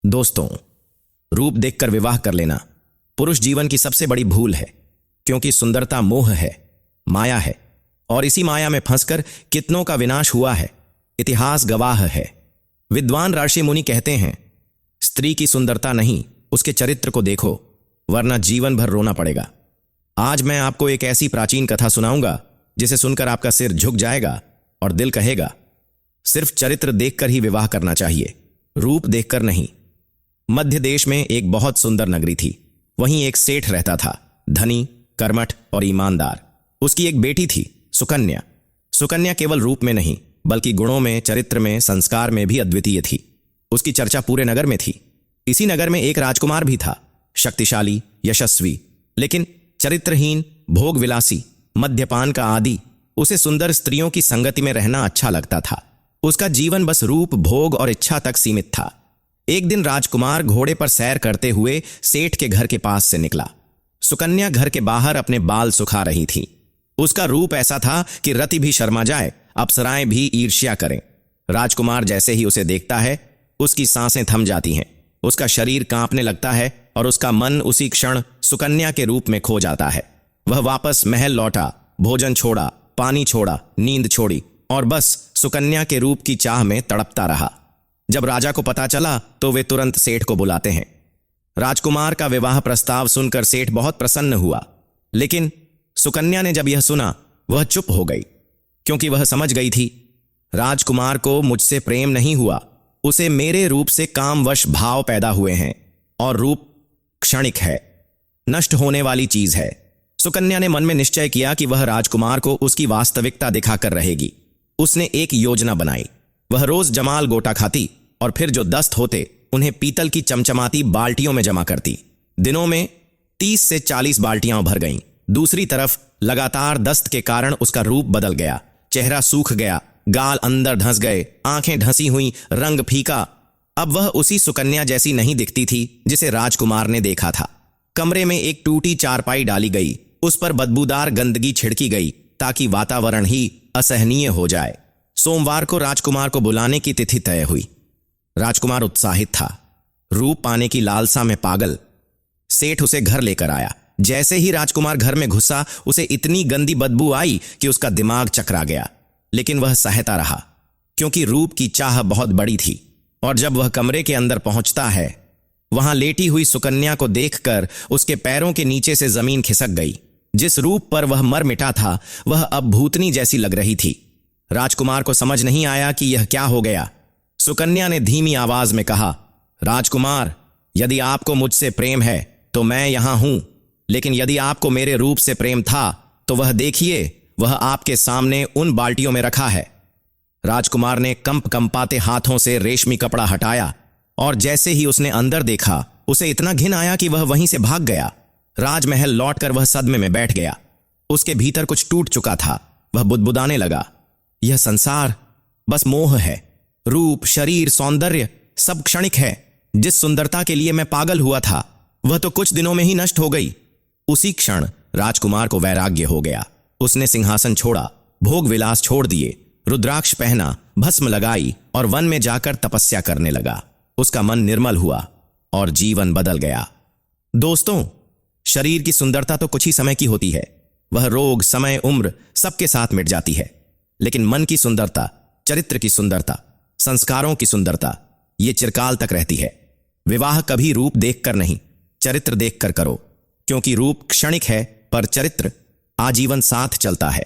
दोस्तों, रूप देखकर विवाह कर लेना पुरुष जीवन की सबसे बड़ी भूल है, क्योंकि सुंदरता मोह है, माया है, और इसी माया में फंसकर कितनों का विनाश हुआ है। इतिहास गवाह है। विद्वान ऋषि मुनि कहते हैं, स्त्री की सुंदरता नहीं, उसके चरित्र को देखो, वरना जीवन भर रोना पड़ेगा। आज मैं आपको एक ऐसी प्राचीन कथा सुनाऊंगा जिसे सुनकर आपका सिर झुक जाएगा और दिल कहेगा, सिर्फ चरित्र देखकर ही विवाह करना चाहिए, रूप देखकर नहीं। मध्य देश में एक बहुत सुंदर नगरी थी। वहीं एक सेठ रहता था, धनी, कर्मठ और ईमानदार। उसकी एक बेटी थी, सुकन्या। सुकन्या केवल रूप में नहीं, बल्कि गुणों में, चरित्र में, संस्कार में भी अद्वितीय थी। उसकी चर्चा पूरे नगर में थी। इसी नगर में एक राजकुमार भी था, शक्तिशाली, यशस्वी, लेकिन चरित्रहीन, भोगविलासी, मद्यपान का आदी। उसे सुंदर स्त्रियों की संगति में रहना अच्छा लगता था। उसका जीवन बस रूप, भोग और इच्छा तक सीमित था। एक दिन राजकुमार घोड़े पर सैर करते हुए सेठ के घर के पास से निकला। सुकन्या घर के बाहर अपने बाल सुखा रही थी। उसका रूप ऐसा था कि रति भी शर्मा जाए, अप्सराएं भी ईर्ष्या करें। राजकुमार जैसे ही उसे देखता है, उसकी सांसें थम जाती हैं, उसका शरीर कांपने लगता है और उसका मन उसी क्षण सुकन्या के रूप में खो जाता है। वह वापस महल लौटा, भोजन छोड़ा, पानी छोड़ा, नींद छोड़ी और बस सुकन्या के रूप की चाह में तड़पता रहा। जब राजा को पता चला तो वे तुरंत सेठ को बुलाते हैं। राजकुमार का विवाह प्रस्ताव सुनकर सेठ बहुत प्रसन्न हुआ, लेकिन सुकन्या ने जब यह सुना, वह चुप हो गई, क्योंकि वह समझ गई थी, राजकुमार को मुझसे प्रेम नहीं हुआ, उसे मेरे रूप से कामवश भाव पैदा हुए हैं, और रूप क्षणिक है, नष्ट होने वाली चीज है। सुकन्या ने मन में निश्चय किया कि वह राजकुमार को उसकी वास्तविकता दिखाकर रहेगी। उसने एक योजना बनाई। वह रोज जमाल गोटा खाती और फिर जो दस्त होते उन्हें पीतल की चमचमाती बाल्टियों में जमा करती। दिनों में 30 से 40 बाल्टियां भर गईं। दूसरी तरफ लगातार दस्त के कारण उसका रूप बदल गया, चेहरा सूख गया, गाल अंदर धंस गए, आंखें ढसी हुई, रंग फीका। अब वह उसी सुकन्या जैसी नहीं दिखती थी जिसे राजकुमार ने देखा था। कमरे में एक टूटी चारपाई डाली गई, उस पर बदबूदार गंदगी छिड़की गई ताकि वातावरण ही असहनीय हो जाए। सोमवार को राजकुमार को बुलाने की तिथि तय हुई। राजकुमार उत्साहित था, रूप पाने की लालसा में पागल। सेठ उसे घर लेकर आया। जैसे ही राजकुमार घर में घुसा, उसे इतनी गंदी बदबू आई कि उसका दिमाग चकरा गया, लेकिन वह सहता रहा, क्योंकि रूप की चाह बहुत बड़ी थी। और जब वह कमरे के अंदर पहुंचता है, वहां लेटी हुई सुकन्या को देखकर उसके पैरों के नीचे से जमीन खिसक गई। जिस रूप पर वह मर मिटा था, वह अब भूतनी जैसी लग रही थी। राजकुमार को समझ नहीं आया कि यह क्या हो गया। सुकन्या ने धीमी आवाज में कहा, राजकुमार, यदि आपको मुझसे प्रेम है तो मैं यहां हूं, लेकिन यदि आपको मेरे रूप से प्रेम था तो वह देखिए, वह आपके सामने उन बाल्टियों में रखा है। राजकुमार ने कंपाते हाथों से रेशमी कपड़ा हटाया, और जैसे ही उसने अंदर देखा, उसे इतना घिन आया कि वह वहीं से भाग गया। राजमहल लौटकर वह सदमे में बैठ गया। उसके भीतर कुछ टूट चुका था। वह बुदबुदाने लगा, यह संसार बस मोह है। रूप, शरीर, सौंदर्य सब क्षणिक है। जिस सुंदरता के लिए मैं पागल हुआ था, वह तो कुछ दिनों में ही नष्ट हो गई। उसी क्षण राजकुमार को वैराग्य हो गया। उसने सिंहासन छोड़ा, भोग विलास छोड़ दिए, रुद्राक्ष पहना, भस्म लगाई और वन में जाकर तपस्या करने लगा। उसका मन निर्मल हुआ और जीवन बदल गया। दोस्तों, शरीर की सुंदरता तो कुछ ही समय की होती है। वह रोग, समय, उम्र सबके साथ मिट जाती है। लेकिन मन की सुंदरता, चरित्र की सुंदरता, संस्कारों की सुंदरता, ये चिरकाल तक रहती है। विवाह कभी रूप देखकर नहीं, चरित्र देखकर करो, क्योंकि रूप क्षणिक है, पर चरित्र आजीवन साथ चलता है।